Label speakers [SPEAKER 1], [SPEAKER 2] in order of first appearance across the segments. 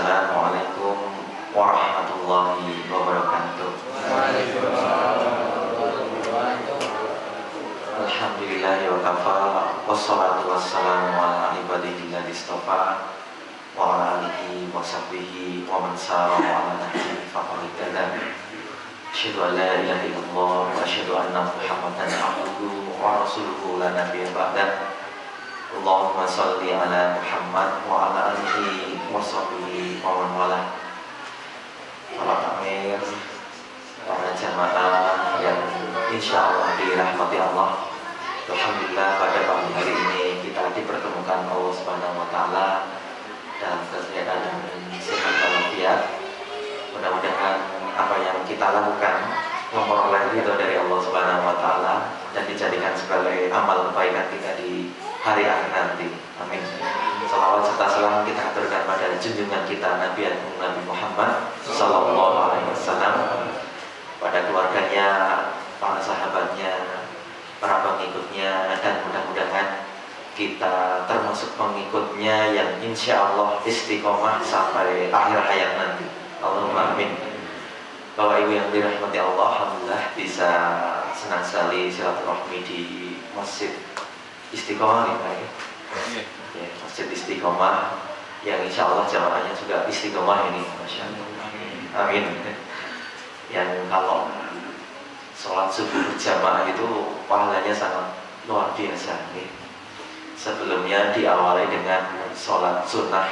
[SPEAKER 1] Assalamualaikum warahmatullahi wabarakatuh. Alhamdulillahi wa kafa, wassalatu wassalamu ala ibadihi alladzi istafa wa ala alihi wa sahbihi wa man sara wa ala nahjihi faqad ihtada. Asyhadu an la ilaha illallah wa asyhadu anna Muhammadan abduhu wa rasuluhu la nabiyya ba'dah. Allahumma salli ala Muhammad wa ala alihi wa sahbihi wa man walah. Para takmir, para jamaah yang insya Allah dirahmati Allah. Alhamdulillah pada pagi hari ini kita dipertemukan Allah Subhanahu wa Ta'ala dalam kesehatan dan sehat walafiat. Mudah-mudahan apa yang kita lakukan memperoleh ridho dari Allah Subhanahu wa Ta'ala dan dijadikan sebagai amal kebaikan kita di hari akhir nanti. Amin. Salawat serta salam kita aturkan pada junjungan kita Nabi Agung Nabi Muhammad Sallallahu Alaihi Wasallam, pada keluarganya, para sahabatnya, para pengikutnya, dan mudah-mudahan kita termasuk pengikutnya yang insya Allah istiqomah sampai akhir hayat nanti. Allahumma amin. Bapak Ibu yang dirahmati Allah, alhamdulillah bisa senang sekali silaturahmi di Masjid Istiqomah nih Pak ya. Ya, Masjid Istiqomah yang insya Allah jamaahnya juga istiqomah ini, masya Allah. Amin. Yang kalau sholat subuh berjamaah itu pahalanya sangat luar biasa nih. Sebelumnya diawali dengan sholat sunnah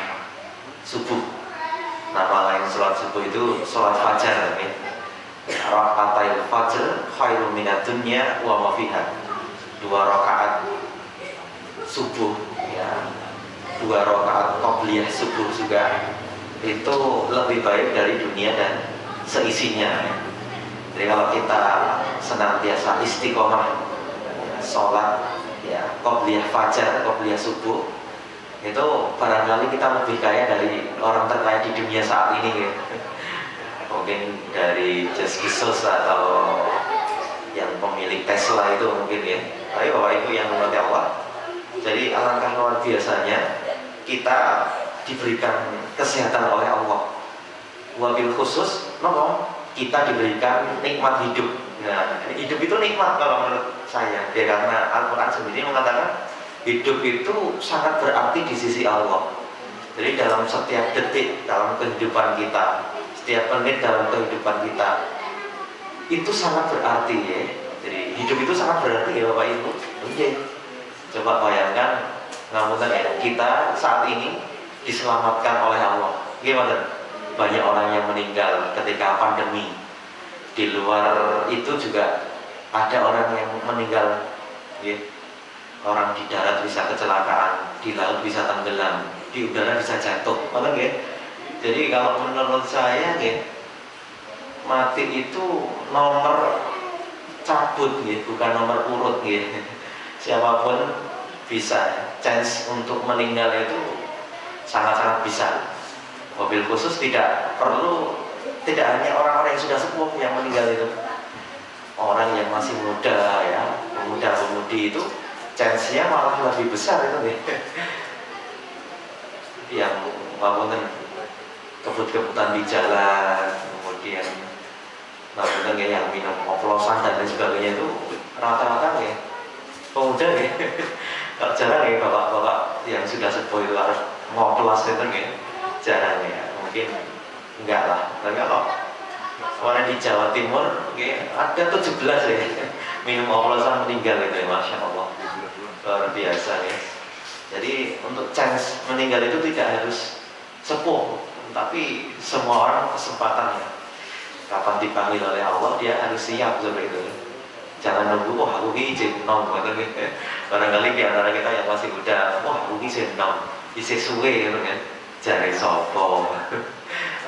[SPEAKER 1] subuh. Nama lain sholat subuh itu sholat fajar nih. Rakaatil fajr khairum minad dunya wa ma fiha. 2 rakaat subuh ya, 2 rakaat qobliyah subuh juga itu lebih baik dari dunia dan seisinya. Jadi kalau kita senantiasa istiqomah sholat ya, qobliyah fajar, qobliyah subuh, itu barangkali kita lebih kaya dari orang terkaya di dunia saat ini ya. Mungkin dari Jeff Bezos atau yang pemilik Tesla itu mungkin ya. Tapi Bapak Ibu yang dirahmati Allah, jadi alangkah luar biasanya kita diberikan kesehatan oleh Allah. Wabil khusus, kita diberikan nikmat hidup. Nah, hidup itu nikmat kalau menurut saya. Ya, karena Al-Quran sendiri mengatakan hidup itu sangat berarti di sisi Allah. Jadi dalam setiap detik dalam kehidupan kita, setiap menit dalam kehidupan kita, itu sangat berarti ya. Jadi hidup itu sangat berarti ya Bapak Ibu. Oke. Coba bayangkan, ngapunten ya, kita saat ini diselamatkan oleh Allah. Gimana? Banyak orang yang meninggal ketika pandemi. Di luar itu juga ada orang yang meninggal ya. Orang di darat bisa kecelakaan, di laut bisa tenggelam, di udara bisa jatuh. Betul ya? Jadi kalau menurut saya ya, mati itu nomor cabut ya, bukan nomor urut ya. Siapapun bisa, chance untuk meninggal itu sangat-sangat bisa. Mobil khusus tidak perlu, tidak hanya orang-orang yang sudah sepuh yang meninggal itu, orang yang masih muda ya, pemuda-pemudi itu chance-nya malah lebih besar itu nih. Yang maupun kebut-kebutan di jalan, kemudian maupun yang minum oplosan dan lain sebagainya itu rata-rata ya pemuda ya. Kalau jarang ya bapak-bapak yang sudah sepuh itu harus ngoplos itu ya, jarang ya, mungkin enggak lah. Tapi kalau orang di Jawa Timur ya, ada 17 ya minum oplosan meninggal itu ya, masya Allah, luar biasa ya. Jadi untuk chance meninggal itu tidak harus sepuh, tapi semua orang kesempatan ya. Kapan dipanggil oleh Allah dia harus siap seperti itu. Jangan nunggu, wah aku izin nom, barangkali di antara kita yang masih muda, wah aku izin nom, bisa suwe gitu kan, jari sopo.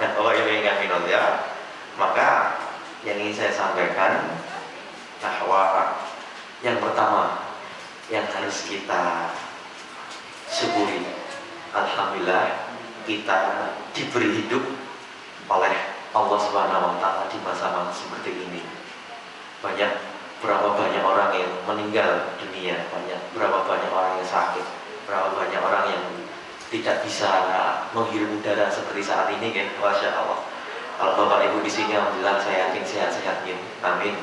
[SPEAKER 1] Nah, kalau ini ingat minum ya, maka yang ingin saya sampaikan bahwa yang pertama yang harus kita syukuri, alhamdulillah kita diberi hidup oleh Allah Subhanahu wa Ta'ala di masa-masa seperti ini. Berapa banyak orang yang meninggal dunia, berapa banyak orang yang sakit, berapa banyak orang yang tidak bisa menghirup udara seperti saat ini kan, masya Allah. Kalau bapak ibu di sini, alhamdulillah saya yakin sehat-sehat gitu, amin.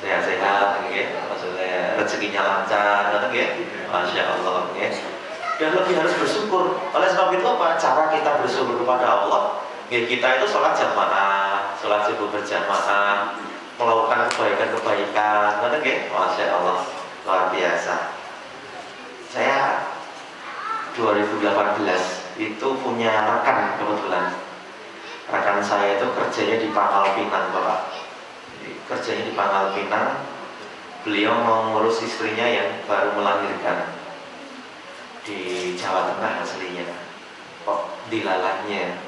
[SPEAKER 1] Sehat-sehat, gitu. Maksudnya rezekinya lancar, gitu, masya Allah. Gitu. Dan lebih harus bersyukur. Oleh sebab itu apa? Cara kita bersyukur kepada Allah, ya kita itu sholat jamaah, sholat subuh berjamaah, melakukan kebaikan-kebaikan, gitu. Masya Allah, luar biasa. Saya 2018 itu punya rekan kebetulan. Rekan saya itu kerjanya di Pangkal Pinang, Bapak. Kerjanya di Pangkal Pinang. Beliau mau ngurus istrinya yang baru melahirkan di Jawa Tengah aslinya. Kok dilalahnya?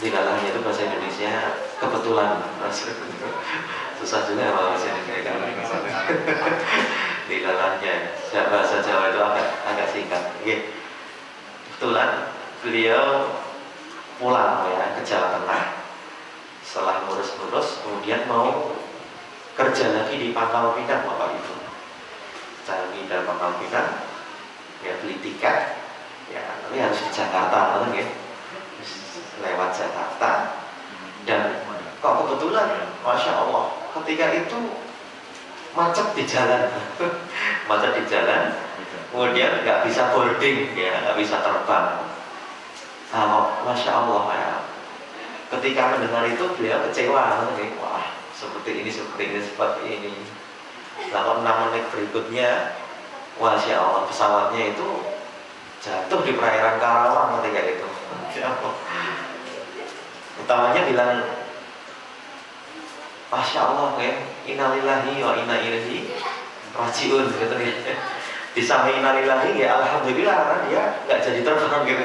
[SPEAKER 1] Dilalahnya itu bahasa Indonesia kebetulan. Susah juga bahasa Indonesia. Dilalahnya. Bahasa Jawa itu agak singkat. Kebetulan beliau pulang ya ke Jawa Tengah setelah ngurus-ngurus, kemudian mau kerja lagi di Pangkal Pinang, Bapak Ibu. Saya pindah Pangkal Pinang, ya beli tiket, ya tapi harus di Jakarta, ya. Lewat Jakarta, dan kok kebetulan, masya Allah, ketika itu macet di jalan, macet di jalan, kemudian nggak bisa boarding, ya nggak bisa terbang. Nah, masya Allah ya. Ketika mendengar itu beliau kecewa, wah seperti ini. Lalu 6 menit berikutnya, masya Allah pesawatnya itu jatuh di perairan Karawang ketika itu. Utamanya bilang, masya Allah ya, innalillahi wa inna ilaihi rajiun gitu ya. Di samping innalillahi ya alhamdulillah karena dia nggak jadi terbang gitu.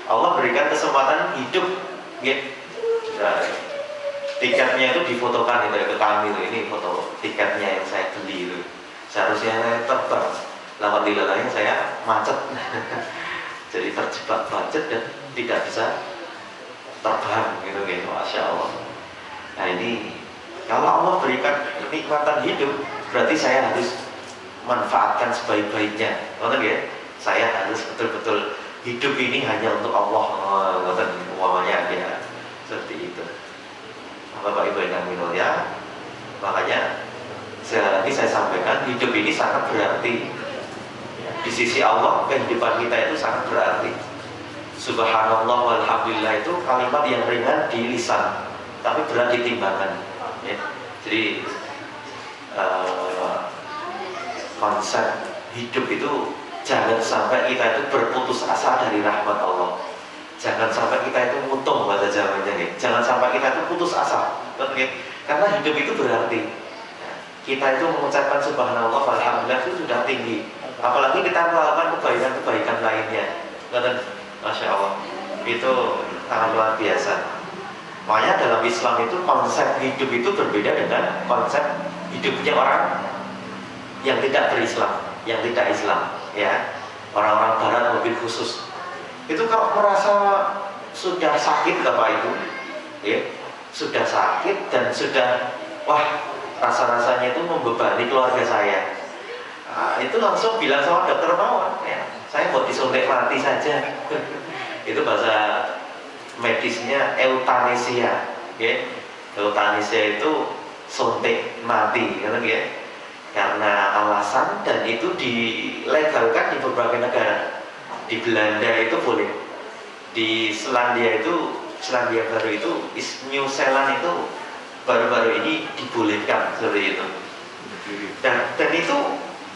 [SPEAKER 1] Allah berikan kesempatan hidup, gitu. Nah, tiketnya itu difotokan itu ke kami itu, ini foto tiketnya yang saya beli itu. Seharusnya saya terbang, lawan dilalahnya saya macet, jadi terjebak macet dan tidak bisa terbang gitu, masya Allah. Nah ini kalau Allah berikan kenikmatan hidup, berarti saya harus manfaatkan sebaik-baiknya, ya. Saya harus betul-betul hidup ini hanya untuk Allah, umpamanya ya seperti itu. Bapak Ibu yang mulia, makanya ini saya sampaikan, hidup ini sangat berarti di sisi Allah. Kehidupan kita itu sangat berarti. Subhanallah walhamdulillah itu kalimat yang ringan di lisan, tapi berat di timbangan, ya. Jadi konsep hidup itu jangan sampai kita itu berputus asa dari rahmat Allah. Jangan sampai kita itu mutung bahasa Jawanya, ya. Jangan sampai kita itu putus asa, ya. Karena hidup itu berarti. Kita itu mengucapkan subhanallah walhamdulillah itu sudah tinggi. Apalagi kita melakukan kebaikan-kebaikan lainnya. Masya Allah, itu sangat luar biasa. Makanya dalam Islam itu konsep hidup itu berbeda dengan konsep hidupnya orang yang tidak berislam, yang tidak Islam, ya. Orang-orang Barat lebih khusus. Itu kalau merasa sudah sakit Bapak Ibu, ya, sudah sakit dan sudah rasa-rasanya itu membebani keluarga saya. Nah, itu langsung bilang sama dokter Mawar, ya, saya mau disuntik mati saja. Itu bahasa medisnya eutanesia, ya. Eutanesia itu suntik mati, gitu, ya. Karena alasan, dan itu dilegalkan di beberapa negara. Di Belanda itu boleh, di Selandia Baru itu, New Zealand itu baru-baru ini dibolehkan seperti itu. Dan itu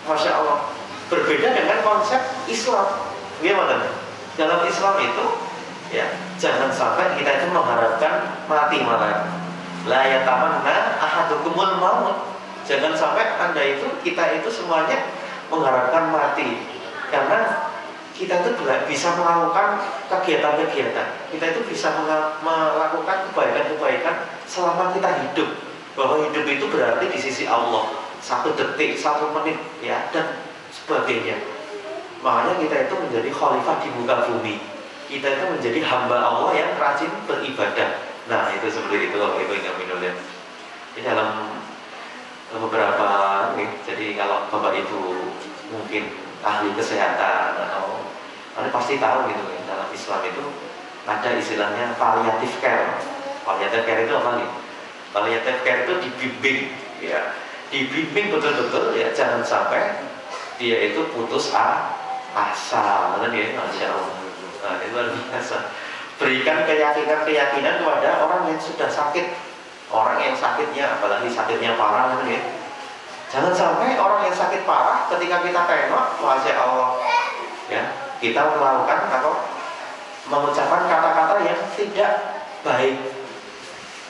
[SPEAKER 1] masya Allah berbeda dengan konsep Islam. Gimana? Dalam Islam itu, ya, jangan sampai kita itu mengharapkan mati malah. La yatamanna ahadukumul maut. Jangan sampai kita itu semuanya mengharapkan mati, karena kita itu bisa melakukan kegiatan-kegiatan, kita itu bisa melakukan kebaikan-kebaikan selama kita hidup. Bahwa hidup itu berarti di sisi Allah 1 detik, 1 menit, ya, dan sebagainya. Makanya kita itu menjadi khalifah di muka bumi. Kita itu menjadi hamba Allah yang rajin beribadah. Nah itu seperti itu, Bapak Ibu yang mulia. Ini dalam beberapa nih, jadi kalau Bapak Ibu mungkin ahli kesehatan atau Anda pasti tahu gitu ya, dalam Islam itu ada istilahnya palliative care. Palliative care itu apa nih? Palliative care itu dibimbing, ya, dibimbing betul-betul ya, jangan sampai dia itu putus asa, kan ya, masya Allah. Nah, itu luar biasa. Berikan keyakinan kepada orang yang sudah sakit, orang yang sakitnya, apalagi sakitnya parah, kan ya. Jangan sampai orang yang sakit parah ketika kita tengok, masya Allah, ya, kita melakukan atau mengucapkan kata-kata yang tidak baik.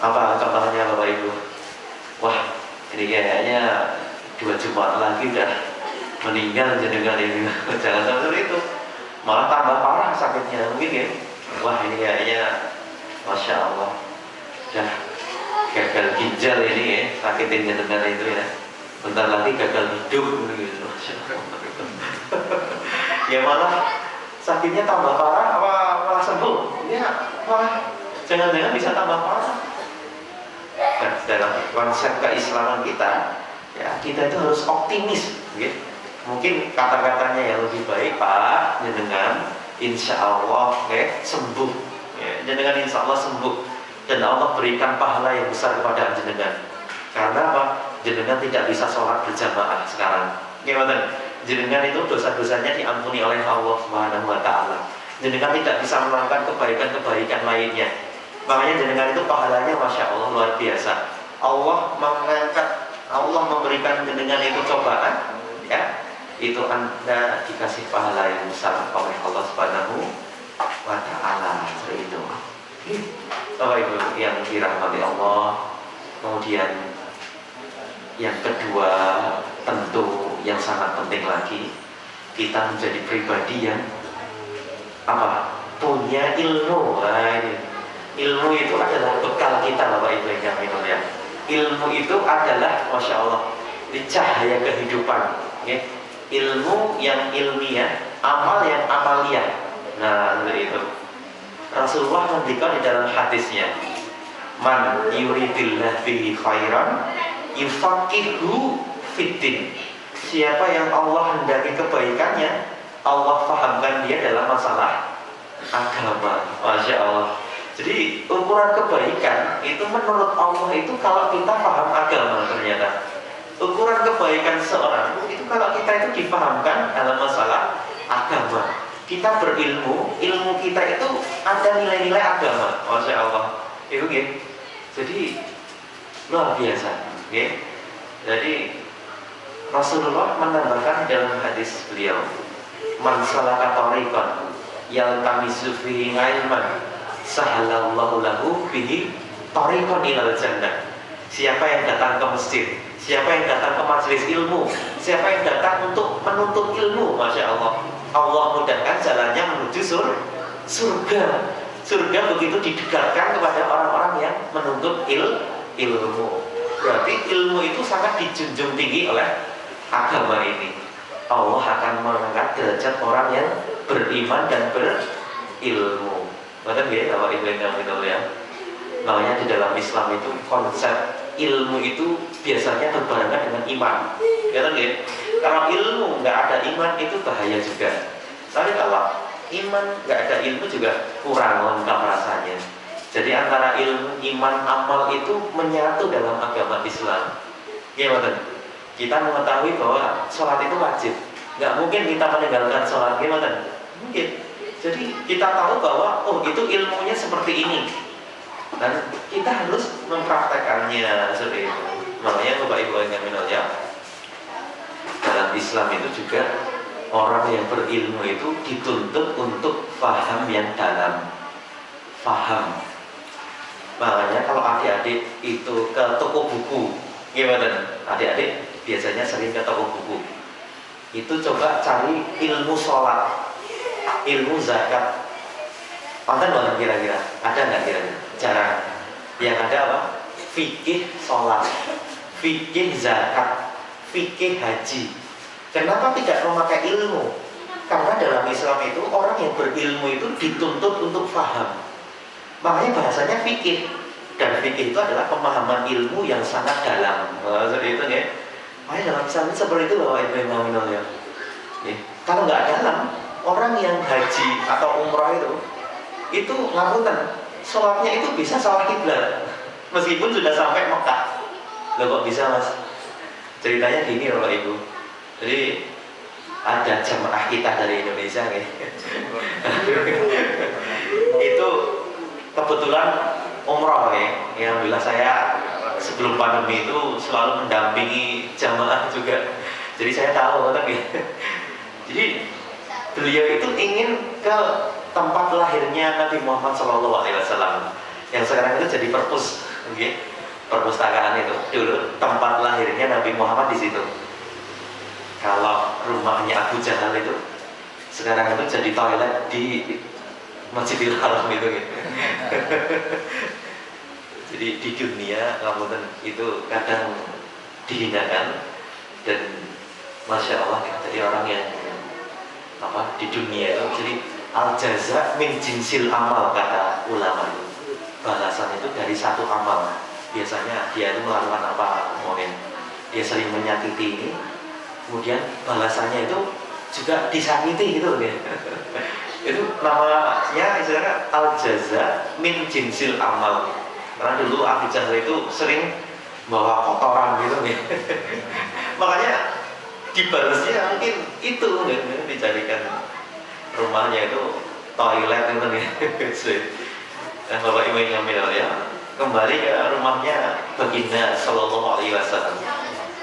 [SPEAKER 1] Apa contohnya Bapak Ibu? Wah, ini kayaknya 2 Jumat lagi udah meninggal jenengan ini. Jangan sampai itu, malah tambah parah sakitnya mungkin ya. Wah, ini kayaknya masya Allah udah gagal ginjal ini ya, sakitin jenengan itu ya. Bentar lagi gagal hidup gitu. Masya Allah. Ya malah sakitnya tambah parah apa malah sembuh? Ya malah jangan-jangan bisa tambah parah. Dan dalam konsep keislaman kita, ya kita itu harus optimis, gitu. Mungkin kata-katanya yang lebih baik, Pak, jenengan insya Allah sembuh, ya, jenengan insya Allah sembuh, dan Allah berikan pahala yang besar kepada jenengan. Karena apa? Jenengan tidak bisa sholat berjamaah sekarang. Gimana? Jenengan itu dosa-dosanya diampuni oleh Allah Subhanahu wa Ta'ala. Jenengan tidak bisa melakukan kebaikan-kebaikan lainnya. Makanya jenengan itu pahalanya masya Allah luar biasa. Allah mengangkat, Allah memberikan jenengan itu cobaan, ya, itu Anda dikasih pahala yang besar oleh Allah Subhanahu wa Ta'ala. Seperti itu. Bapak Ibu yang dirahmati Allah. Kemudian yang kedua, tentu yang sangat penting lagi, kita menjadi pribadi yang apa? Punya ilmu. Ilmu itu adalah bekal kita, Bapak Ibu yang kami muliakan. Ilmu itu adalah masya Allah cahaya kehidupan, ya. Ilmu yang ilmiah, amal yang amaliyah. Nah, seperti itu. Rasulullah menghentikan di dalam hadisnya, man yuridillah bihi khairan yufaqihu fiddin. Siapa yang Allah hendaki kebaikannya, Allah fahamkan dia dalam masalah agama. Masya Allah. Jadi ukuran kebaikan itu menurut Allah itu kalau kita paham agama. Ternyata ukuran kebaikan seorang itu kalau kita itu dipahamkan dalam masalah agama. Kita berilmu, ilmu kita itu ada nilai-nilai agama. Masya Allah. Itu gitu. Jadi luar biasa. Okay. Jadi Rasulullah menambahkan dalam hadis beliau, man salaka tariqan yaltamisu fihi ilman sahalallahu lahu bihi tariqan ilal jannah. Siapa yang datang ke masjid, siapa yang datang ke majelis ilmu, siapa yang datang untuk menuntut ilmu, masya Allah, Allah mudahkan jalannya menuju surga. Surga begitu didekatkan kepada orang-orang yang menuntut ilmu. Berarti ilmu itu sangat dijunjung tinggi oleh agama ini. Allah akan mengangkat derajat orang yang beriman dan berilmu. Betul ya, Bapak Ibu yang mulia. Makanya di dalam Islam itu konsep ilmu itu biasanya berbarengan dengan iman. Betul ya? Kalau ilmu nggak ada iman itu bahaya juga. Tapi kalau iman nggak ada ilmu juga kurang lengkap rasanya. Jadi antara ilmu, iman, amal itu menyatu dalam agama Islam. Gimana? Kita mengetahui bahwa sholat itu wajib. Nggak mungkin kita meninggalkan sholat. Gimana? Mungkin. Jadi kita tahu bahwa oh itu ilmunya seperti ini. Dan kita harus mempraktekannya seperti itu. Makanya Bapak Ibu yang mulia, dalam Islam itu juga orang yang berilmu itu dituntut untuk paham yang dalam. Paham. Makanya kalau adik-adik itu ke toko buku, gimana? Adik-adik biasanya sering ke toko buku. Itu coba cari ilmu sholat, ilmu zakat. Panten nggak kira-kira? Ada nggak kira-kira? Jarang. Yang ada apa? Fikih sholat, fikih zakat, fikih haji. Kenapa tidak memakai ilmu? Karena dalam Islam itu orang yang berilmu itu dituntut untuk paham. Makanya bahasanya fikih. Dan fikih itu adalah pemahaman ilmu yang sangat dalam. Seperti itu ya. Makanya dalam Islam seperti itu Bapak Ibu yang ya. Kalau nggak dalam, orang yang haji atau umroh itu ngapunten, sholatnya itu bisa salah kiblat meskipun sudah sampai Mekah. Loh kok bisa mas? Ceritanya gini Bapak Ibu. Jadi ada jamaah kita dari Indonesia nih. Itu kebetulan umroh ya. Alhamdulillah saya sebelum pandemi itu selalu mendampingi jamaah juga. Jadi saya tahu kan ya. Jadi beliau itu ingin ke tempat lahirnya Nabi Muhammad SAW yang sekarang itu jadi perpus, okay? Perpustakaan itu dulu tempat lahirnya Nabi Muhammad di situ. Kalau rumahnya Abu Jahal itu sekarang itu jadi toilet di Masjidil Haram itu gitu. Jadi di dunia ngapunten itu kadang dihinakan dan masya Allah ya, jadi orang yang di dunia itu jadi al jaza min jinsil amal kata ulama itu, balasan itu dari satu amal. Biasanya dia itu melakukan apa, mungkin dia sering menyakiti ini, kemudian balasannya itu juga disakiti gitu ya. Itu namanya istilahnya al jaza min jinsil amal. Karena dulu Abu Jahal itu sering bawa kotoran gitu ya. Makanya dibalasnya mungkin itu dijadikan rumahnya itu toilet itu nih. Nah, Bapak Ibu yang ya, kembali ke rumahnya Baginda Sallallahu Alaihi Wasallam.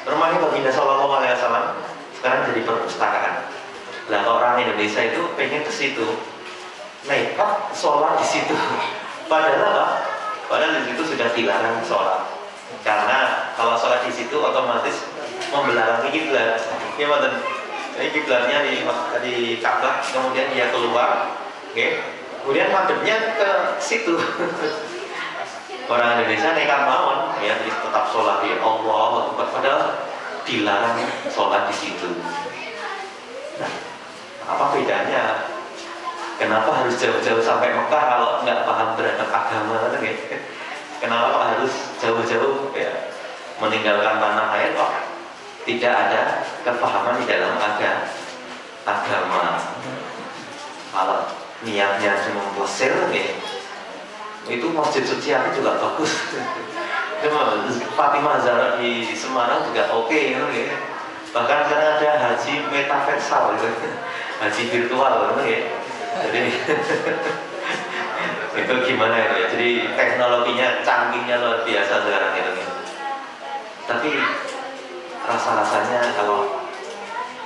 [SPEAKER 1] Rumahnya Baginda Sallallahu Alaihi Wasallam sekarang jadi perpustakaan. Lah orang Indonesia itu pengen ke situ, nekat sholat di situ. Padahal apa? Padahal di situ sudah dilarang sholat. Karena kalau sholat di situ otomatis membelakangi kiblat. Gimana? Jadi kiblatnya di Ka'bah, kemudian dia keluar, kemudian madepnya ke situ. Orang Indonesia nekat mawon, ya tetap sholat di Allah, padahal dilarang sholat di situ. Nah, apa bedanya? Kenapa harus jauh-jauh sampai Mekah kalau nggak paham terhadap agama, kan? Kenapa harus jauh-jauh ya, meninggalkan tanah air kok tidak ada kepahaman di dalam agama? Kalau niatnya cuma plesir ya, itu masjid suci aku juga bagus. Fatimah Zahra di Semarang juga oke, ya. Bahkan sekarang ada haji metaversal, gitu. Haji virtual, gitu, ya. Jadi itu gimana ya? Jadi teknologinya canggihnya luar biasa sekarang itu. Ya. Tapi rasa-rasanya kalau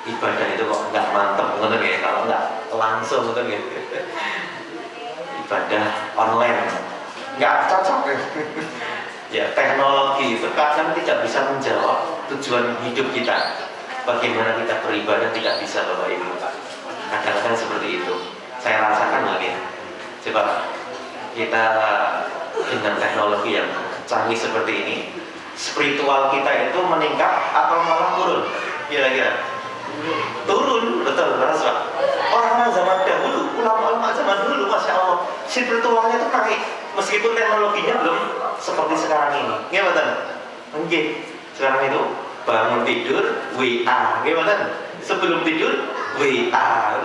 [SPEAKER 1] ibadah itu kok nggak mantep, gitu, ya. Kalau nggak langsung, gitu, ya. Ibadah online nggak cocok, ya. Ya, teknologi itu kadang tidak bisa menjawab tujuan hidup kita. Bagaimana kita beribadah tidak bisa, Bapak Ibu. Kadang-kadang seperti itu. Saya rasakan lagi. Coba kita dengan teknologi yang canggih seperti ini, spiritual kita itu meningkat atau malah turun? Kira-kira turun, betul, betul. Orang zaman dahulu, ulama-ulama zaman dulu, masya Allah, spiritualnya itu naik, meskipun teknologinya belum seperti sekarang ini. Gimana? Mungkin sekarang itu bangun tidur WA, gimana? Sebelum tidur WA,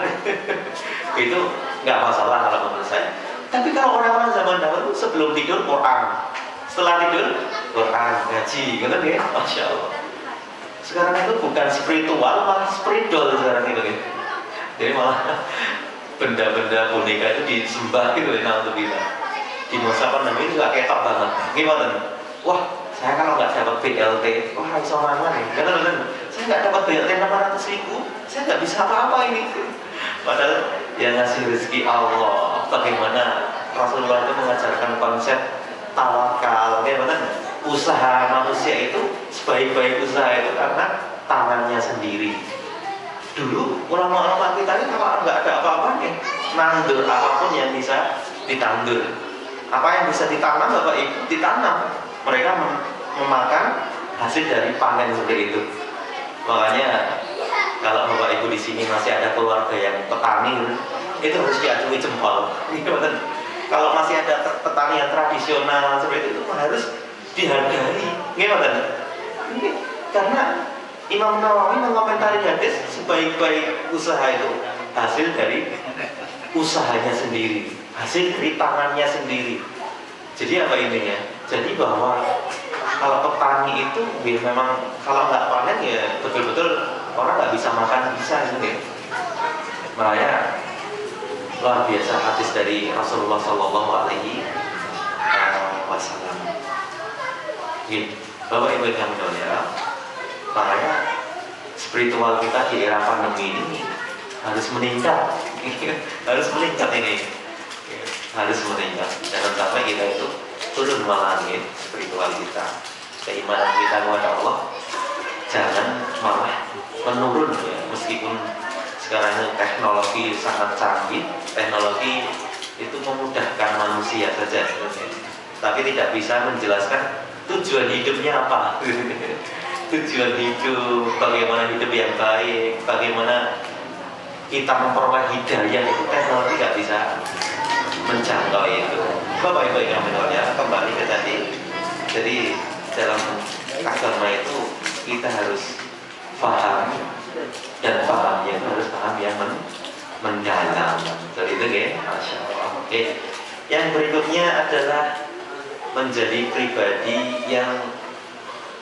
[SPEAKER 1] itu nggak masalah kalau menurut saya. Tapi kalau orang-orang zaman dahulu sebelum tidur Quran, setelah tidur Quran, ngaji, gitu ya, masya Allah. Sekarang itu bukan spiritual, malah spiritual sekarang itu ya. Jadi malah benda-benda boneka itu disembah gitu ya, alhamdulillah. Di masa pandemi itu gak ketok banget. Gimana? Wah, saya kalau nggak dapat BLT, wah iso mana nih? Kan? Saya nggak dapat BLT 600.000, saya nggak bisa apa-apa ini. Padahal yang ngasih rezeki Allah. Bagaimana Rasulullah itu mengajarkan konsep tawakal, gimana? Usaha manusia itu sebaik-baik usaha itu karena tangannya sendiri. Dulu ulama-ulama kita ini kalau nggak ada apa-apa nandur apapun yang bisa ditandur. Apa yang bisa ditanam Bapak Ibu ditanam. Mereka memakan hasil dari panen seperti itu. Makanya kalau Bapak Ibu di sini masih ada keluarga yang petani, itu harus diacungi jempol. Kalau masih ada petani yang tradisional seperti itu harus dihargai. Gimana? Karena Imam Nawawi mengomentari hadis sebaik-baik usaha itu hasil dari usahanya sendiri, hasil dari tangannya sendiri. Jadi apa intinya? Jadi bahwa kalau petani itu ya memang kalau nggak panen ya betul-betul orang nggak bisa makan bisa gitu. Makanya luar biasa hadis dari Rasulullah Shallallahu Alaihi Wasallam. Gitu. Bapak Ibu yang mulia, makanya spiritual kita di era pandemi ini harus meningkat, harus meningkat ini, harus meningkat. Jangan sampai kita itu turun malah spiritual kita, keimanan kita kepada Allah, jangan malah menurun ya. Meskipun sekarang ini teknologi sangat canggih, teknologi itu memudahkan manusia saja, tapi tidak bisa menjelaskan tujuan hidupnya apa. Tujuan hidup, bagaimana hidup yang baik, bagaimana kita memperoleh hidayah, itu teknologi nggak bisa menjangkau itu. Bapak Ibu yang menolak, kembali ke tadi. Jadi dalam agama itu kita harus paham, dan pahamnya itu harus paham yang mendalam. Jadi itu ya, Masya Allah. Oke. Yang berikutnya adalah menjadi pribadi yang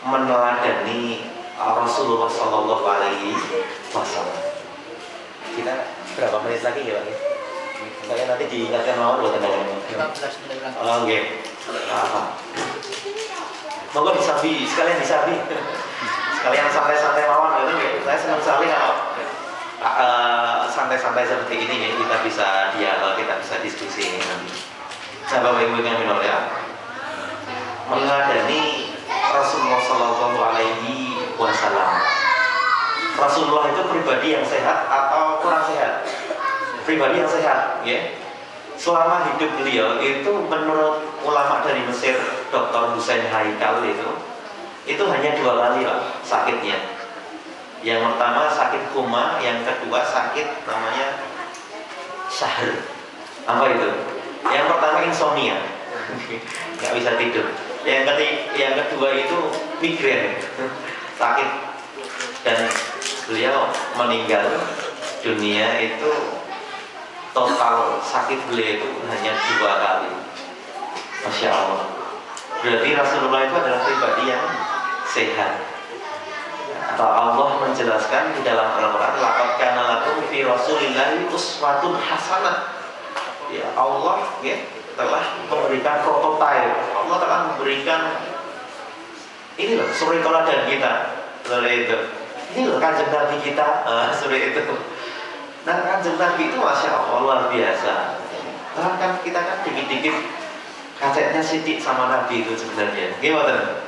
[SPEAKER 1] meneladani Rasulullah Shallallahu Alaihi Wasallam. Kita berapa menit lagi ya Pak? Saya nanti diingatkan lawan buat teman-teman. Oh, oke. Monggo disabi, sekalian disabi. Sekalian santai-santai lawan gitu. Saya senang sekali kalau santai-santai seperti ini ya, kita bisa dialog, kita bisa diskusi ini nanti. Nah, Bapak Ibu yang minor ya, meneladani Rasulullah Shallallahu Alaihi Wasallam. Rasulullah itu pribadi yang sehat atau kurang sehat? Pribadi yang sehat, ya. Selama hidup beliau itu menurut ulama dari Mesir, Dr. Hussein Haikal itu hanya 2 kali Pak sakitnya. Yang pertama sakit koma, yang kedua sakit namanya syahr. Apa itu? Yang pertama insomnia, nggak bisa tidur. Yang kedua itu migrain, sakit, dan beliau meninggal dunia itu total sakit beliau itu hanya 2 kali. Masya Allah. Berarti Rasulullah itu adalah pribadi yang sehat. Atau Allah menjelaskan di dalam Al-Quran, laqad kana lakum fi Rasulillahi uswatun hasanah. Ya Allah ya telah memberikan prototipe, Allah telah memberikan ini loh suri teladan kita, seperti itu. Ini loh kanjeng Nabi kita, seperti itu. Nah kanjeng Nabi itu Masya Allah luar biasa. Kan kita kan dikit-dikit kasetnya sidik sama Nabi itu sebenarnya. Gimana?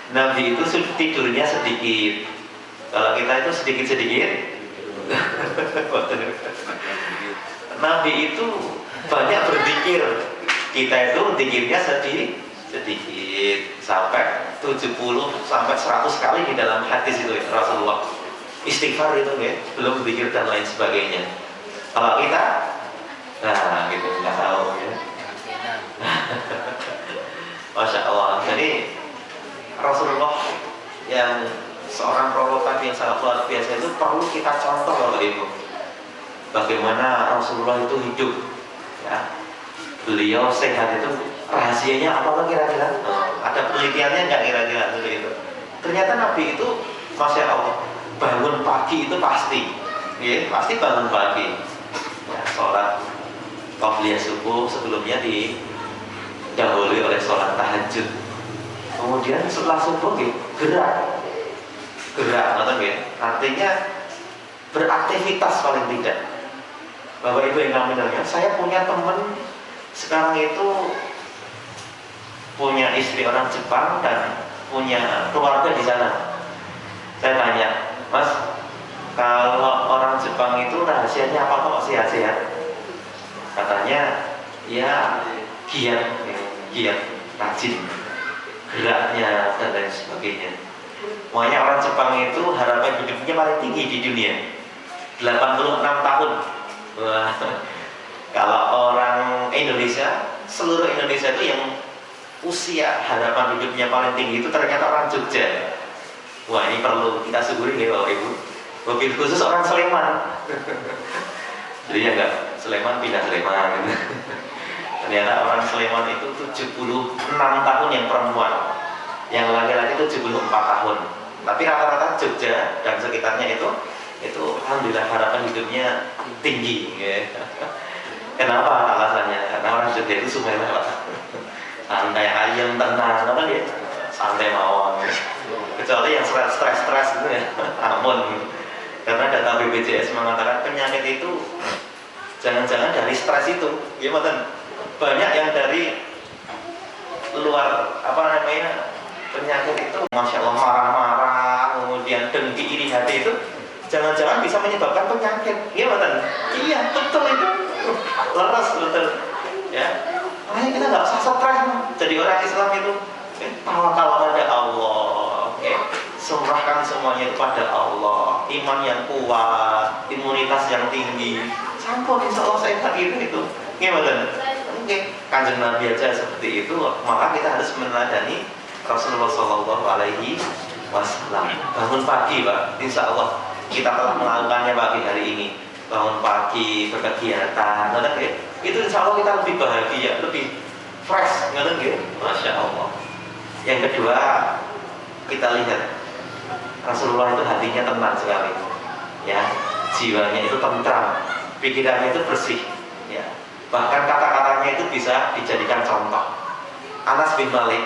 [SPEAKER 1] Nabi itu tidurnya sedikit. Kalau kita itu sedikit-sedikit. Nabi itu banyak berzikir. Kita itu zikirnya sedikit sampai 70 sampai 100 kali di dalam hadis itu ya, Rasulullah. Istighfar itu ya, belum zikir dan lain sebagainya. Kalau kita nah gitu nggak tahu ya. Masya Allah. Jadi Rasulullah yang seorang prototipe yang sangat luar biasa itu perlu kita contoh Bapak Ibu. Bagaimana Rasulullah itu hidup ya. Beliau sehat itu rahasianya apa kira-kira? Ada penelitiannya nggak kira-kira itu? Ternyata Nabi itu Masya Allah bangun pagi itu pasti ya, pasti bangun pagi ya, sholat qabliyah subuh sebelumnya didahului oleh sholat tahajud. Kemudian setelah subuh gerak, artinya beraktivitas paling tidak. Bapak Ibu yang kami dengar, saya punya teman sekarang itu punya istri orang Jepang dan punya keluarga di sana. Saya tanya, Mas, kalau orang Jepang itu rahasianya apa kok sehat-sehat? Katanya, ya giat, rajin, geraknya dan lain sebagainya. Makanya orang Jepang itu harapan hidupnya paling tinggi di dunia, 86 tahun. Wah, kalau orang Indonesia, seluruh Indonesia itu yang usia harapan hidupnya paling tinggi itu ternyata orang Jogja. Wah, ini perlu kita syukuri ya Bapak Ibu. Mobil khusus orang Sleman. Jadi ya enggak Sleman pindah Sleman gitu. Ternyata orang Sleman itu 76 tahun yang perempuan, yang laki-laki 74 tahun. Tapi rata-rata Jogja dan sekitarnya itu alhamdulillah harapan hidupnya tinggi ya. Kenapa alasannya? Karena orang Jogja itu Sumenep lah. Santai ayam tenang kan ya, santai mawon. Kecuali yang stres gitu ya, ampun. Karena data BPJS mengatakan penyakit itu jangan-jangan dari stres itu, gimana? Banyak yang dari luar penyakit itu, masya Allah marah-marah, kemudian dengki iri hati itu, jangan-jangan bisa menyebabkan penyakit, gimana? Iya betul itu, leres betul, ya. Makanya kita nggak usah stres, jadi orang Islam itu tawakal pada Allah, serahkan semuanya kepada Allah, iman yang kuat, imunitas yang tinggi, sampun insya Allah sehat itu, gimana? Kanjeng Nabi aja seperti itu, maka kita harus meneladani Rasulullah Shallallahu Alaihi Wasallam. Bangun pagi, Pak, insya Allah kita telah melakukannya pagi hari ini. Bangun pagi berkegiatan, itu insya Allah kita lebih bahagia, lebih fresh, masya Allah. Yang kedua, kita lihat Rasulullah itu hatinya tenang sekali, ya, jiwanya itu tentram, pikirannya itu bersih, ya. Bahkan kata-katanya itu bisa dijadikan contoh. Anas bin Malik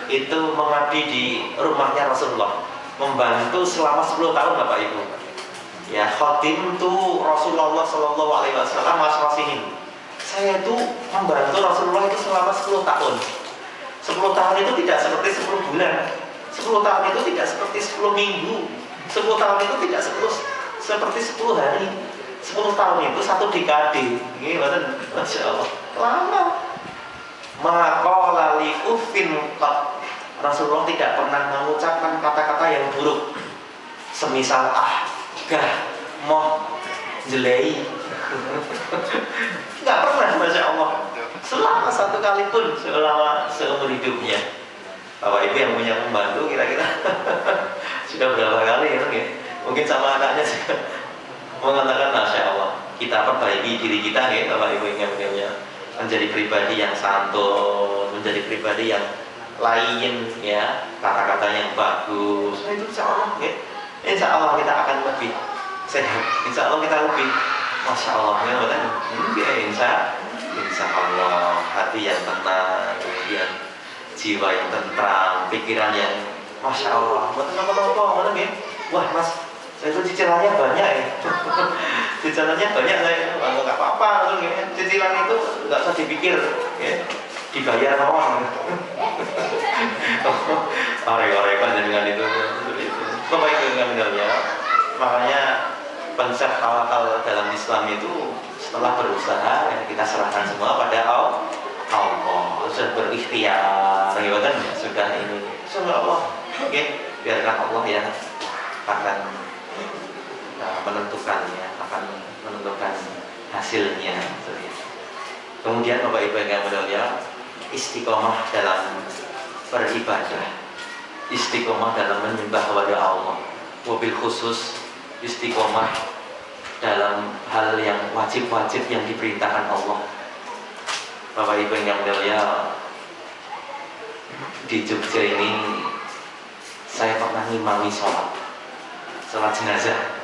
[SPEAKER 1] itu mengabdi di rumahnya Rasulullah, membantu selama 10 tahun Bapak Ibu. Ya, khadim tu Rasulullah Shallallahu Alaihi Wasallam masrasihin. Saya itu membantu Rasulullah itu selama 10 tahun. 10 tahun itu tidak seperti 10 bulan. 10 tahun itu tidak seperti 10 minggu. 10 tahun itu tidak seperti 10 hari. 10 tahun itu satu dekade. Gimana? Masya Allah. Lama. Maqala li uffin qad. Rasulullah tidak pernah mengucapkan kata-kata yang buruk. Semisal gah, moh, jelei. Enggak pernah, Masya Allah. Selama satu kali pun selama seumur hidupnya. Bapak Ibu yang punya pembantu kira-kira sudah berapa kali ya? Mungkin sama anaknya juga mengatakan Masya Allah, kita perbaiki diri kita ya Bapak Ibu yang punya, menjadi pribadi yang santun, menjadi pribadi yang lain ya, kata-kata yang bagus. Nah, itu insya Allah ya. Insya Allah kita akan lebih sehat, insya Allah kita lebih Masya Allah ya, insya Allah hati yang tenang, kemudian jiwa yang tentram, pikiran yang Masya Allah. Wah Mas, saya itu cicilannya banyak ya. Cicilannya banyak, saya nggak apa-apa. Cicilan itu nggak usah dipikir, ya. Dibayar orang. Orek-orekan dengan itu. Bapak Ibu yang mendengarnya, makanya konsep tawakal dalam Islam itu setelah berusaha ya, kita serahkan semua pada Allah. Sudah berikhtiar, sudah ini, sudah Allah. Biarkan Allah yang akan menentukan hasilnya. Kemudian Bapak Ibu yang mulia, istiqomah dalam beribadah, istiqomah dalam menyembah kepada Allah, wabil khusus istiqomah dalam hal yang wajib-wajib yang diperintahkan Allah. Bapak Ibu yang mulia, di Jogja ini saya pernah ngimami sholat jenazah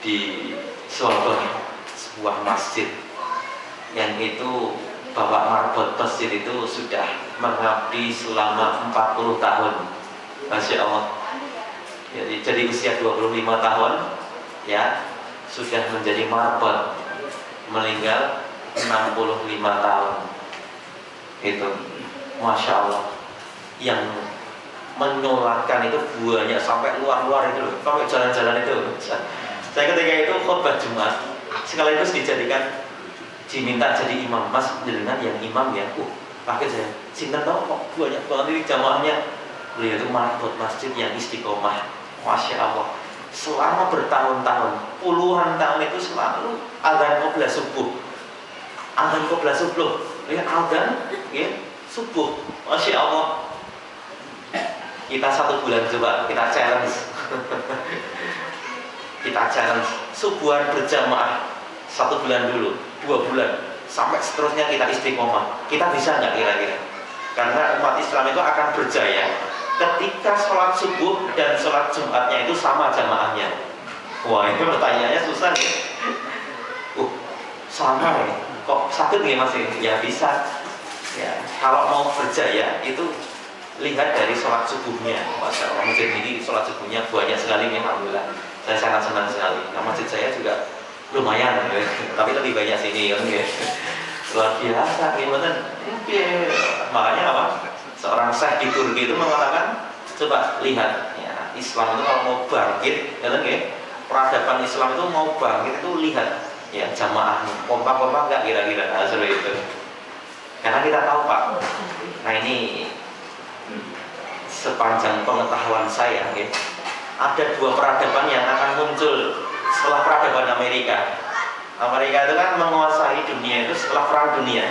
[SPEAKER 1] di Surabaya, sebuah masjid yang itu Bapak Marbot masjid itu sudah mengabdi selama 40 tahun. Masya Allah. Jadi usia 25 tahun ya sudah menjadi marbot, meninggal 65 tahun. Itu Masya Allah. Yang menularkan itu buahnya sampai luar-luar itu, sampai jalan-jalan itu. Saya ketika itu khutbah Jumat sekaligus diminta jadi imam. Mas jenengan yang imam ya? Pakai saya. Sinten tahu kok banyak banget ini jamaahnya. Beliau itu marbot masjid yang istiqomah. Masya Allah. Selama bertahun-tahun, puluhan tahun itu selalu azan qobla subuh. Azan qobla subuh. Ya azan ya subuh. Masya Allah. Kita 1 bulan coba kita challenge. kita jalan subuhan berjamaah 1 bulan dulu, 2 bulan, sampai seterusnya kita istiqomah. Kita bisa nggak kira-kira? Karena umat Islam itu akan berjaya ketika sholat subuh dan sholat Jumatnya itu sama jamaahnya. Wah, ini pertanyaannya susah nih. Sama nih. Kok sakit nih Mas? Ya bisa. Ya, kalau mau berjaya itu lihat dari sholat subuhnya. Masya Allah, masjid ini sholat subuhnya banyak sekali nih, alhamdulillah. Saya sangat senang sekali. Nah, masjid saya juga lumayan, tapi lebih banyak sini kan ya. Luar biasa, gimana? Makanya apa? Seorang syekh di Turki itu mengatakan, coba lihat, ya, Islam itu kalau mau bangkit, ya, peradaban Islam itu mau bangkit itu lihat, ya, jamaah kompak-kompak nggak kira-kira seperti itu. Karena kita tahu Pak, nah ini sepanjang pengetahuan saya, ya, ada 2 peradaban yang akan muncul setelah peradaban Amerika. Amerika itu kan menguasai dunia itu setelah Perang Dunia,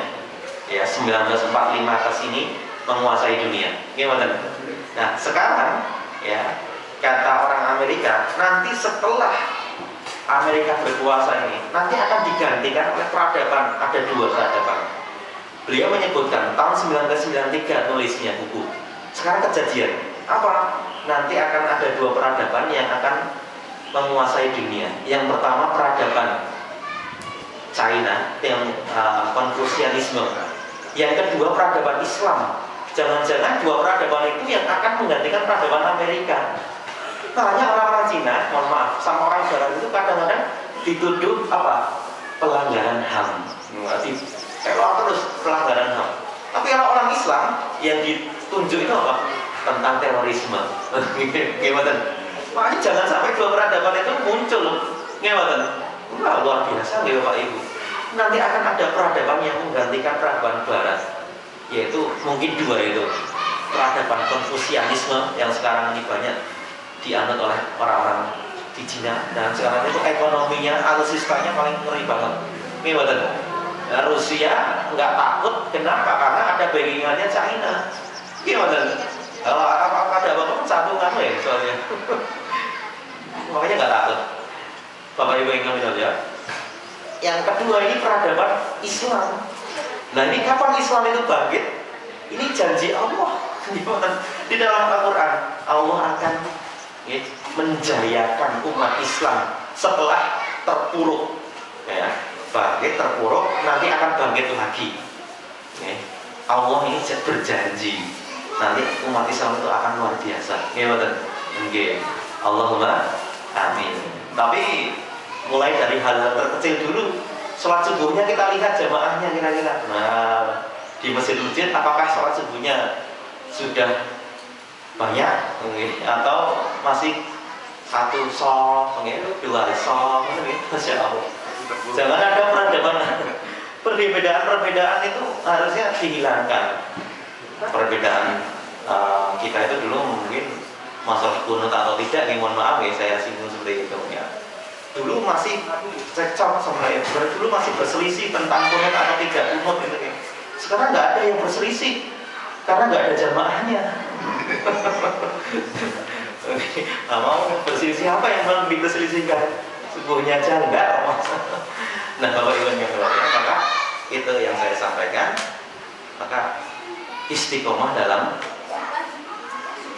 [SPEAKER 1] ya 1945 ke sini menguasai dunia. Gimana? Nah sekarang, ya, kata orang Amerika, nanti setelah Amerika berkuasa ini, nanti akan digantikan oleh peradaban. Ada 2 peradaban. Beliau menyebutkan tahun 1993 nulisnya buku. Sekarang kejadian apa? Nanti akan ada 2 peradaban yang akan menguasai dunia. Yang pertama peradaban China yang Konfusianisme. Yang kedua peradaban Islam. Jangan-jangan 2 peradaban itu yang akan menggantikan peradaban Amerika. Makanya orang-orang Cina, mohon maaf, sama orang Barat itu kadang-kadang dituduh apa? Pelanggaran HAM. Kalau terus pelanggaran HAM. Tapi kalau orang Islam yang ditunjuk itu apa? Tentang terorisme. Gimana? Makanya jangan sampai 2 peradaban itu muncul. Gimana? Wah, luar biasa nih Bapak Ibu. Nanti akan ada peradaban yang menggantikan peradaban Barat, yaitu mungkin 2 itu. Peradaban Konfusianisme yang sekarang ini banyak dianut oleh orang-orang di Cina, dan sekarang itu ekonominya, alutsistanya paling ngeri banget. Gimana? Nah, Rusia nggak takut, kenapa? Karena ada backingannya China. Gimana? Kalau ada apa-apa satu kamu ya soalnya. Makanya nggak takut. Bapak Ibu yang kami ya. Yang kedua ini peradaban Islam. Nah ini kapan Islam itu bangkit? Ini janji Allah. Di dalam Al-Quran Allah akan, ya, menjayakan umat Islam setelah terpuruk, ya, bangkit terpuruk, nanti akan bangkit lagi, ya. Allah ini berjanji nanti umat Islam itu akan luar biasa. Gimana? Allahumma amin. Tapi mulai dari hal-hal terkecil dulu. Sholat subuhnya kita lihat jamaahnya kira-kira. Nah, di masjid-masjid apakah sholat subuhnya sudah banyak, atau masih 1 shol, 2 shol, Masya Allah. Jangan ada perbedaan itu harusnya dihilangkan. Perbedaan kita itu dulu mungkin masalah kunut atau tidak, mohon maaf ya saya singgung seperti itu ya. Dulu masih cekcok sama ya, dulu masih berselisih tentang kunut atau tidak kunut gitu ya. Sekarang nggak ada yang berselisih karena nggak ada jamaahnya. Nah, mau berselisih apa yang mau diperselisihkan? Subuhnya aja enggak. Nah Bapak Ibu yang berbahagia, maka itu yang saya sampaikan. Maka istiqomah dalam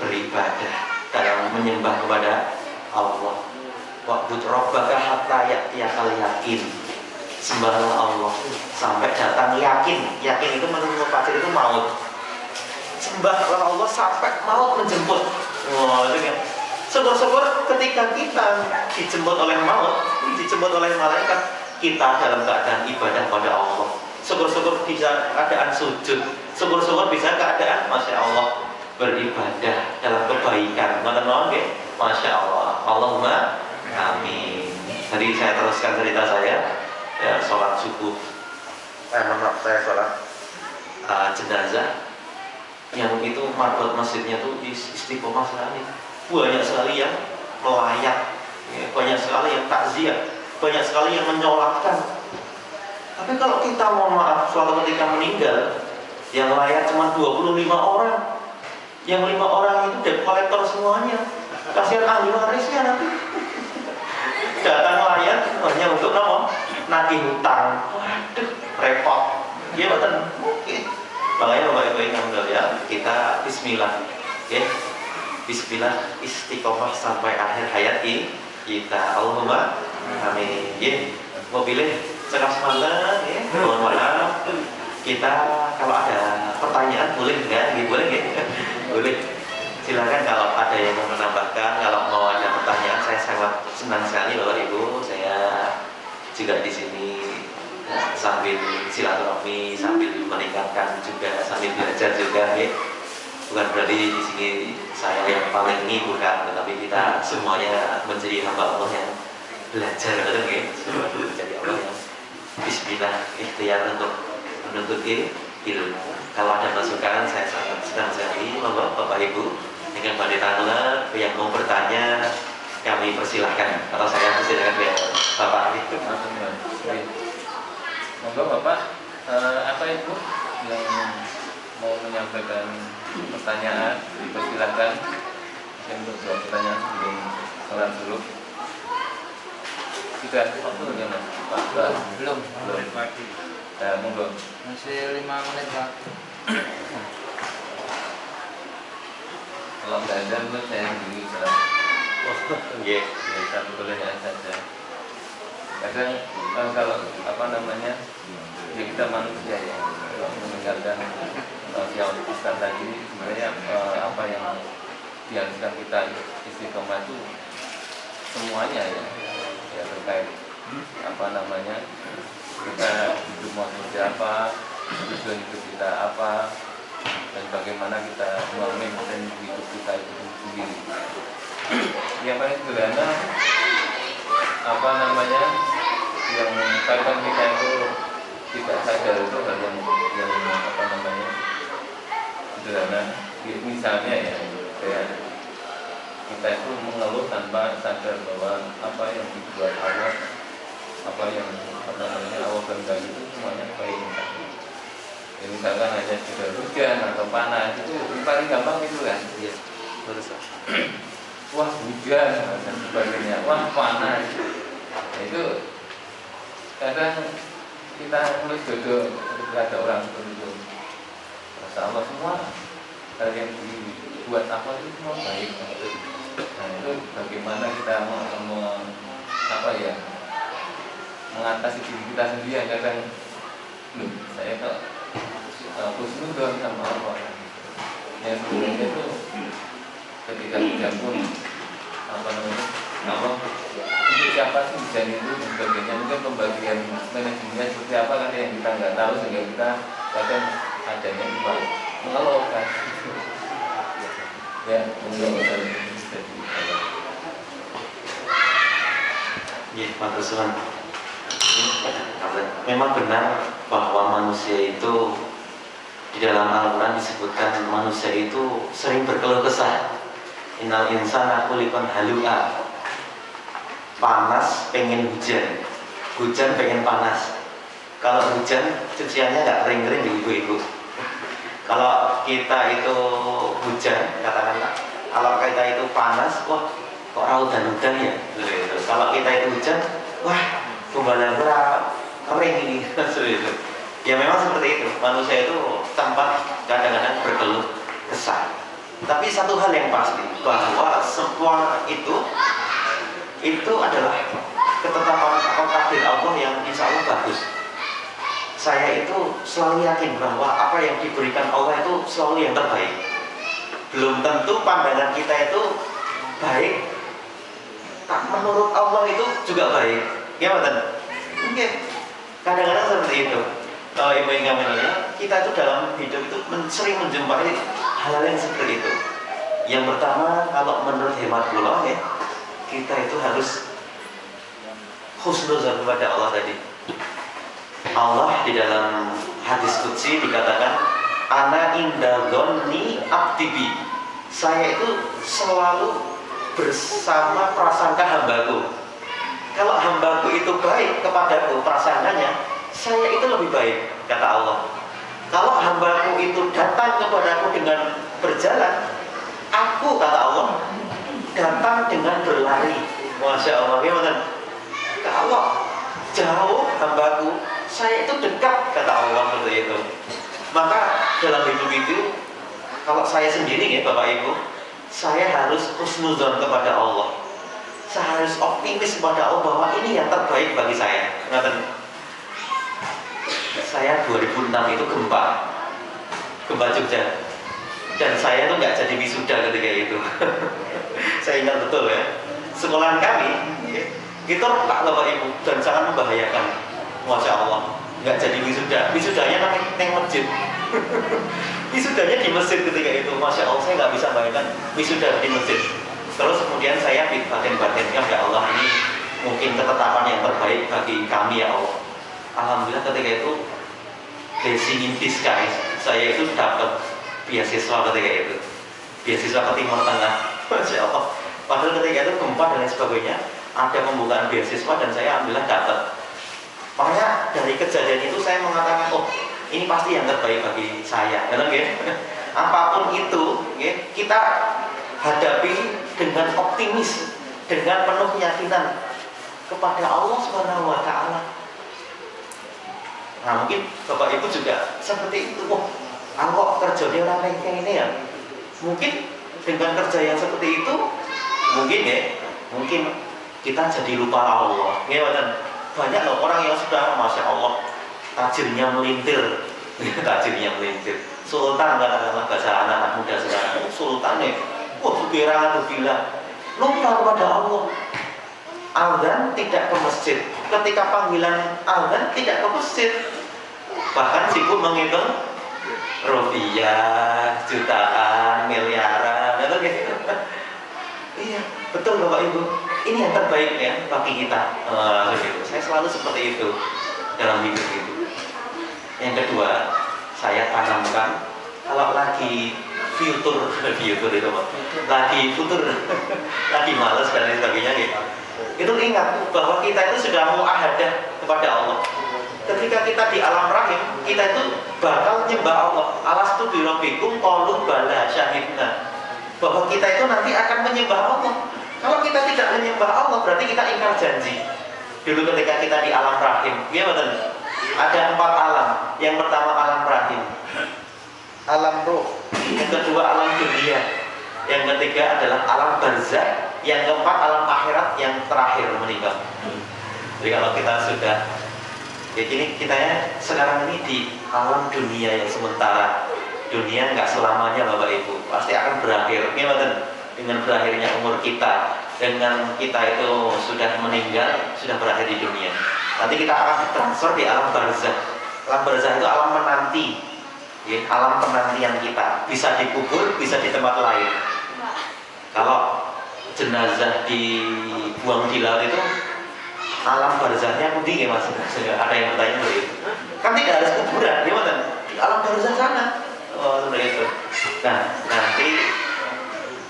[SPEAKER 1] beribadah, dalam menyembah kepada Allah. Wa'bud rabbaka hatta ya'tiyakal yakin. Sembahlah Allah sampai datang yakin. Yakin itu menurut Pak itu maut. Sembahlah Allah sampai maut menjemput. Wah, itu kan. Syukur-syukur ketika kita dijemput oleh maut, dijemput oleh malaikat, kita dalam keadaan ibadah pada Allah. Syukur-syukur bisa keadaan sujud. Syukur-syukur bisa keadaan, Masya Allah, beribadah dalam kebaikan. Masya Allah. Allahumma amin. Tadi saya teruskan cerita saya, ya, sholat subuh. Maaf, saya sholat jenazah. Yang itu marbot masjidnya tuh istiqomah sekali. Banyak sekali yang melayat, ya, banyak sekali yang takziah, banyak sekali yang menyolatkan. Tapi kalau kita mohon maaf suatu ketika meninggal, yang layat cuma 25 orang, yang 5 orang itu debt collector semuanya. Kasihan ahli warisnya nanti. datang nelayan hanya untuk apa? Nagih hutang. Waduh, repot. Iya betul. Mungkin. Makanya Bapak Ibu yang mulia, kita Bismillah, ya. Bismillah istiqomah sampai akhir hayat kita. Allahumma amin. Ya. Mau pilih cerah semangat, ya. Mohon maaf. Kita kalau ada pertanyaan boleh nggak? Boleh nggak? Boleh. Silakan kalau ada yang mau menambahkan, kalau mau ada pertanyaan, saya sangat senang sekali Bapak Ibu. Saya juga di sini sambil silaturahmi, sambil meningkatkan juga, sambil belajar juga, ya. Bukan berarti di sini saya yang paling ini, bukan, tetapi kita semuanya menjadi hamba Allah yang belajar, betul ya? Semua menjadi Allah yang Bismillah ikhtiar untuk menuntut ilmu. Kalau ada masukan, saya sangat senang sekali, Bapak Ibu. Dengan Pendeta Anwar yang mau bertanya, kami persilahkan. Atau saya persilahkan ya, Bapak itu.
[SPEAKER 2] Monggo Bapak, apa Ibu yang mau menyampaikan pertanyaan, dipersilahkan. Mungkin untuk jawab pertanyaan sebelum sholat dulu. Sudah waktu ya Mas? Pak, belum. Ya, monggo.
[SPEAKER 3] Masih 5 menit Pak.
[SPEAKER 2] Kalau nggak ada, menurut saya dulu salah.
[SPEAKER 1] Iya,
[SPEAKER 2] Satu boleh ya saja. Kadang kalau apa namanya, ya kita manusia ya, kalau mendengarkan yang Ustaz tadi, sebenarnya apa yang diharuskan kita istiqomah itu semuanya ya terkait apa namanya, kita hidup mau seperti apa, tujuan hidup kita apa, dan bagaimana kita memimpin hidup kita itu sendiri. Yang paling sederhana apa namanya, yang kadang kita itu tidak sadar itu hal yang apa namanya sederhana. Misalnya ya, kayak kita itu mengeluh tanpa sadar bahwa apa yang dibuat Allah, apa yang apa namanya Allah kehendaki itu semuanya baik. Ya, misalkan hanya sudah hujan atau panas, itu paling gampang itu kan.
[SPEAKER 1] iya, betul.
[SPEAKER 2] Wah hujan dan sebagainya, wah panas. Nah, itu kadang kita nulis jodoh ketika ada orang seperti itu. Masya Allah, semua hal yang dibuat apa itu semua baik. Nah itu bagaimana kita apa ya, mengatasi diri kita sendiri yang kadang saya kok husnudon sama Allah. Yang sebenarnya itu ketika hujan pun apa namanya, Allah untuk siapa sih hujan itu dan sebagainya, mungkin pembagian manajemennya seperti apa kan yang kita nggak tahu, sehingga kita kadang adanya cuma mengeluh kan. Ya mengeluh dan
[SPEAKER 1] Iya, Pak Sunan. Memang benar bahwa manusia itu di dalam Al-Quran disebutkan manusia itu sering berkeluh kesah. Innal insana khuliqan halu'a. Panas pengen hujan, hujan pengen panas. Kalau hujan cuciannya nggak kering-kering di ibu-ibu. Kalau kita itu hujan, katakanlah, kalau kita itu panas, wah kok raudan-udan ya. Kalau kita itu hujan, wah kumbalan kering ini. Ya memang seperti itu. Manusia itu tampak kadang-kadang berkeluh kesah. Tapi satu hal yang pasti, bahwa semua itu adalah ketetapan atau takdir Allah yang insya Allah bagus. Saya itu selalu yakin bahwa apa yang diberikan Allah itu selalu yang terbaik. Belum tentu pandangan kita itu baik, tak menurut Allah itu juga baik. Ya betul. Mungkin kadang-kadang seperti itu. Kalau ibu yang mulia, kita itu dalam hidup itu sering menjumpai hal-hal yang seperti itu. Yang pertama, kalau menurut hemat kula ya, kita itu harus husnuzon kepada Allah tadi. Allah di dalam hadis qudsi dikatakan, ana inda dhonni abdibi. Saya itu selalu bersama prasangka hambaku. Kalau hambaku itu baik kepadaku prasangkanya, saya itu lebih baik, kata Allah. Kalau hambaku itu datang kepadaku dengan berjalan, aku, kata Allah, datang dengan berlari. Masya Allah, gimana? Kalau jauh hambaku, saya itu dekat, kata Allah seperti itu. Maka dalam hidup itu, kalau saya sendiri ya Bapak Ibu, saya harus husnuzon kepada Allah. Saya harus optimis kepada Allah bahwa ini yang terbaik bagi saya. Saya 2006 itu gempa Jogja, dan saya tuh nggak jadi wisuda ketika itu. Saya ingat betul ya, sekolahan kami itu retak Bapak Ibu dan sangat membahayakan. Masya Allah, nggak jadi wisudanya neng masjid. Wisudanya di masjid ketika itu. Masya Allah, saya nggak bisa bayangkan wisuda di masjid. Terus kemudian saya batin-batinkan, ya Allah, ini mungkin ketetapan yang terbaik bagi kami ya Allah. Alhamdulillah ketika itu blessing in disguise, saya itu dapat beasiswa ketika itu, beasiswa ke Timur Tengah. Masya Allah. Padahal ketika itu gempa dan lain sebagainya, ada pembukaan beasiswa dan saya alhamdulillah dapat. Makanya dari kejadian itu saya mengatakan, oh ini pasti yang terbaik bagi saya. Apapun itu, kita hadapi dengan optimis, dengan penuh keyakinan kepada Allah Subhanahu wa Ta'ala. Nah, mungkin Bapak Ibu juga seperti itu. Wah, Allah kerja di orang kayak ini ya. Mungkin dengan kerja yang seperti itu, mungkin kita jadi lupa Allah. Banyak loh orang yang sudah, Masya Allah, tajirnya melintir. Tajirnya melintir. Sultan, katakanlah bahasa anak-anak muda sekarang. Sultan nih, wah supirah tuh bilang, lupa kepada Allah. Azan tidak ke masjid. Ketika panggilan azan tidak ke masjid. Bahkan sibuk menghitung rupiah, jutaan, miliaran, gitu. Iya, betul Bapak Ibu. Ini yang terbaik ya bagi kita. Saya selalu seperti itu dalam hidup itu. Yang kedua, saya tanamkan kalau lagi futur itu lagi malas dan lain sebagainya gitu. Itu ingat bahwa kita itu sudah muahadah kepada Allah. Ketika kita di alam rahim, kita itu bakal nyembah Allah. Alastu bi rabbikum qalu bala syahidna. Bahwa kita itu nanti akan menyembah Allah. Kalau kita tidak menyembah Allah, berarti kita ingkar janji. Dulu ketika kita di alam rahim, betul? Ada 4 alam. Yang pertama alam rahim, alam ruh. Yang kedua alam dunia. Yang ketiga adalah alam barzakh. Yang keempat alam akhirat yang terakhir meninggal. Jadi kalau kita sudah, ya gini, kita ya sekarang ini di alam dunia yang sementara. Dunia nggak selamanya Bapak Ibu, pasti akan berakhir. Gimana? Dengan berakhirnya umur kita, dengan kita itu sudah meninggal, sudah berakhir di dunia. Nanti kita akan ditransfer di alam barzakh. Alam barzakh itu alam menanti, ya, alam penantian kita. Bisa dikubur, bisa di tempat lain. Kalau jenazah dibuang di laut itu, alam barzakhnya putih ya Mas. Ada yang bertanya begitu. Kan tidak harus kuburan, gimana? Di alam barzakh sana. Oh, seperti itu. Nah, nanti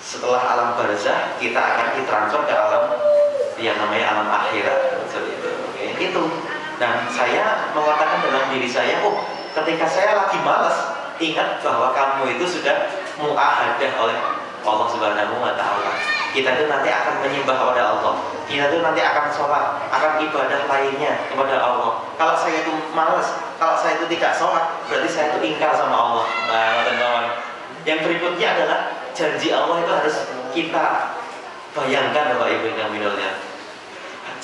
[SPEAKER 1] setelah alam barzakh kita akan ditransfer ke alam yang namanya alam akhirat. Seperti itu. Oke, itu. Dan saya mengatakan dalam diri saya, oh, ketika saya lagi malas, ingat bahwa kamu itu sudah muahadah oleh Allah Subhanahu wa Ta'ala. Kita itu nanti akan menyembah kepada Allah. Kita itu nanti akan sholat, akan ibadah lainnya kepada Allah. Kalau saya itu malas, kalau saya itu tidak sholat, berarti saya itu ingkar sama Allah. Nah, teman-teman. Yang berikutnya adalah janji Allah itu harus kita bayangkan, Bapak Ibu yang minulnya.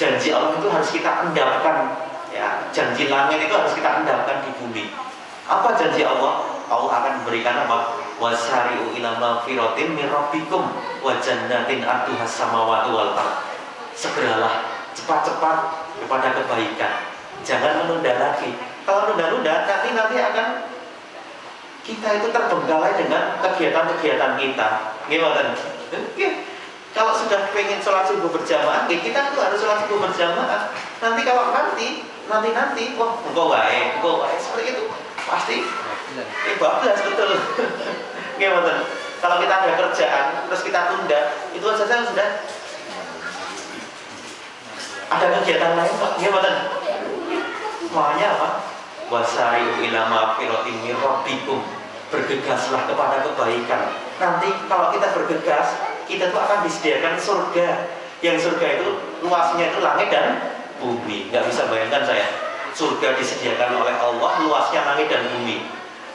[SPEAKER 1] Janji Allah itu harus kita endapkan. Ya, janji langit itu harus kita endapkan di bumi. Apa janji Allah? Allah akan memberikan apa? Wasari'u ila magfiratin min rabbikum wa jannatin arduhas samawati wal ardh. Segeralah, cepat-cepat kepada kebaikan. Jangan menunda lagi. Kalau nunda-nunda, nanti akan kita itu terbengkalai dengan kegiatan-kegiatan kita. Gimana? Kalau sudah pengen sholat subuh berjamaah, kita tuh harus sholat subuh berjamaah. Nanti kalau nanti, wah, engkau baik, seperti itu. Pasti bablas betul. Gimana? Kalau kita ada kerjaan terus kita tunda, itu saja sudah ada kegiatan lain Pak. Gimana? Makanya apa? Wasari'u ila magfiratin min rabbikum. Bergegaslah kepada kebaikan. Nanti kalau kita bergegas, kita tuh akan disediakan surga. Yang surga itu luasnya itu langit dan bumi. Nggak bisa bayangkan saya, surga disediakan oleh Allah, luasnya langit dan bumi.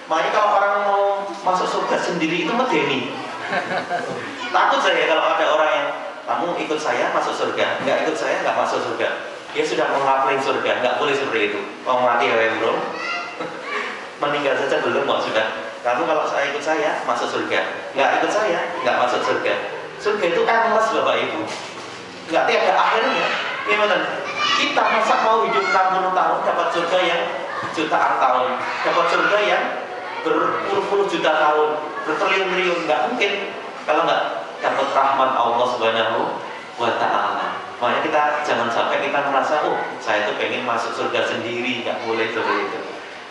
[SPEAKER 1] Makanya kalau orang mau masuk surga sendiri itu medeni. Takut saya kalau ada orang yang, kamu ikut saya masuk surga, nggak ikut saya nggak masuk surga. Dia sudah mengklaim surga, nggak boleh seperti itu. Mau mati ya bro, meninggal saja belum kok sudah. Kamu kalau saya ikut saya masuk surga, nggak ikut saya nggak masuk surga. Surga itu endless Bapak Ibu, nggak tiada akhirnya. Gimana? Kita masa mau hidup 60 tahun dapat surga yang jutaan tahun, dapat surga yang berpuluh-puluh juta tahun, bertriliun-triliun, nggak mungkin kalau nggak dapat rahmat Allah Subhanahu wa Ta'ala. Makanya kita jangan sampai kita merasa, oh saya itu pengen masuk surga sendiri, nggak boleh seperti itu.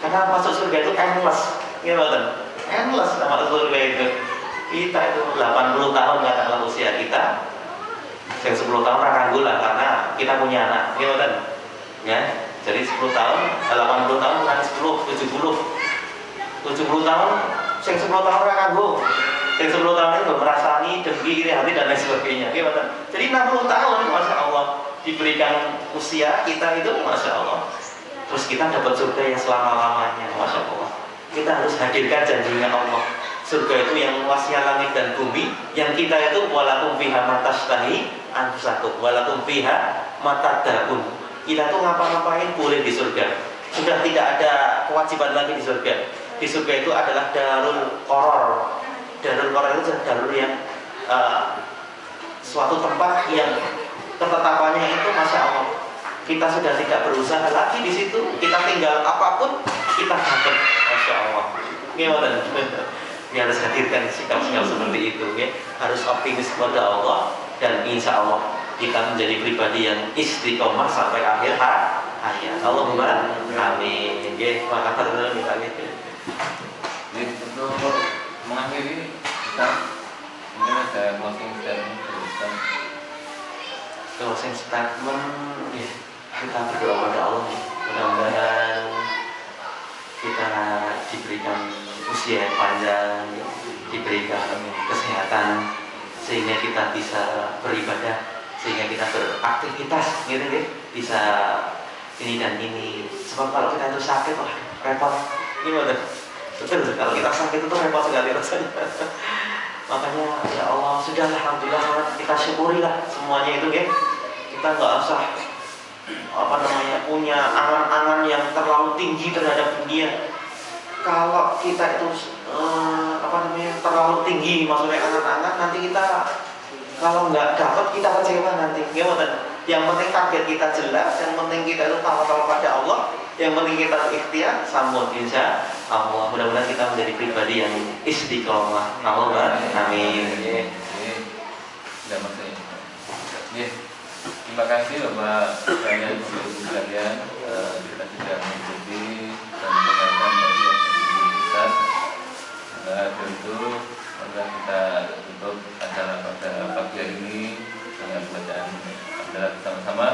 [SPEAKER 1] Karena masuk surga itu endless, gimana? Endless sama surga itu. Kita itu 80 tahun katakanlah usia kita, yang 10 tahun ragu lah karena kita punya anak, gimana? Ya, jadi 10 tahun, 80 tahun kan 10, 70 tahun, yang 10 tahun ragu. Yang 10 tahun itu merasani, dengki, iri hati dan lain sebagainya. Gimana? Jadi 60 tahun, Masya Allah, diberikan usia kita itu, Masya Allah. Terus kita dapat surga yang selama-lamanya, Masya Allah. Kita harus hadirkan janjinya Allah. Surga itu yang luasnya langit dan bumi, yang kita itu walakum fiha matashtahi anfusakum, walakum fiha matadabun. Kita tuh ngapa-ngapain boleh di surga. Sudah tidak ada kewajiban lagi di surga. Di surga itu adalah darul qoror. Darul Qoror itu darul yang suatu tempat yang ketetapannya itu Masya Allah. Kita sudah tidak berusaha lagi di situ. Kita tinggal apapun kita dapat, Masya Allah. Gimana? Ini harus hadirkan sikap-sikap seperti itu. Ya. Harus optimis kepada Allah dan insya Allah kita menjadi pribadi yang istiqomah sampai akhir hayat. Allahumma amin. Ya, makasih dulu misalnya.
[SPEAKER 2] Untuk mengakhiri kita mungkin ada closing statement.
[SPEAKER 1] Closing statement ya, kita berdoa pada Allah, mudah-mudahan kita diberikan usia yang panjang, diberikan kesehatan sehingga kita bisa beribadah, sehingga kita beraktivitas gitu ya, bisa ini dan ini. Sebab kalau kita itu sakit, wah repot. Gimana? Betul, kalau kita sakit itu repot sekali rasanya. Makanya ya Allah, sudahlah, alhamdulillah kita syukurilah semuanya itu ya. Kita nggak usah punya angan-angan yang terlalu tinggi terhadap dunia. Kalau kita itu terlalu tinggi, maksudnya angan-angan, nanti kita kalau nggak dapat kita kecewa nanti. Gimana? Yang penting target kita jelas, yang penting kita itu tawakal pada Allah, yang penting kita ikhtiar, sambut insya Allah. Mudah-mudahan kita menjadi pribadi yang istiqomah. Allahumma amin.
[SPEAKER 2] Sudah maksudnya. Terima kasih Bapak sekalian, Ibu sekalian, kita sudah mengikuti dan mendengarkan kajian kita. Dari itu, maka kita tutup acara pada pagi hari ini dengan bacaan adalah bersama-sama.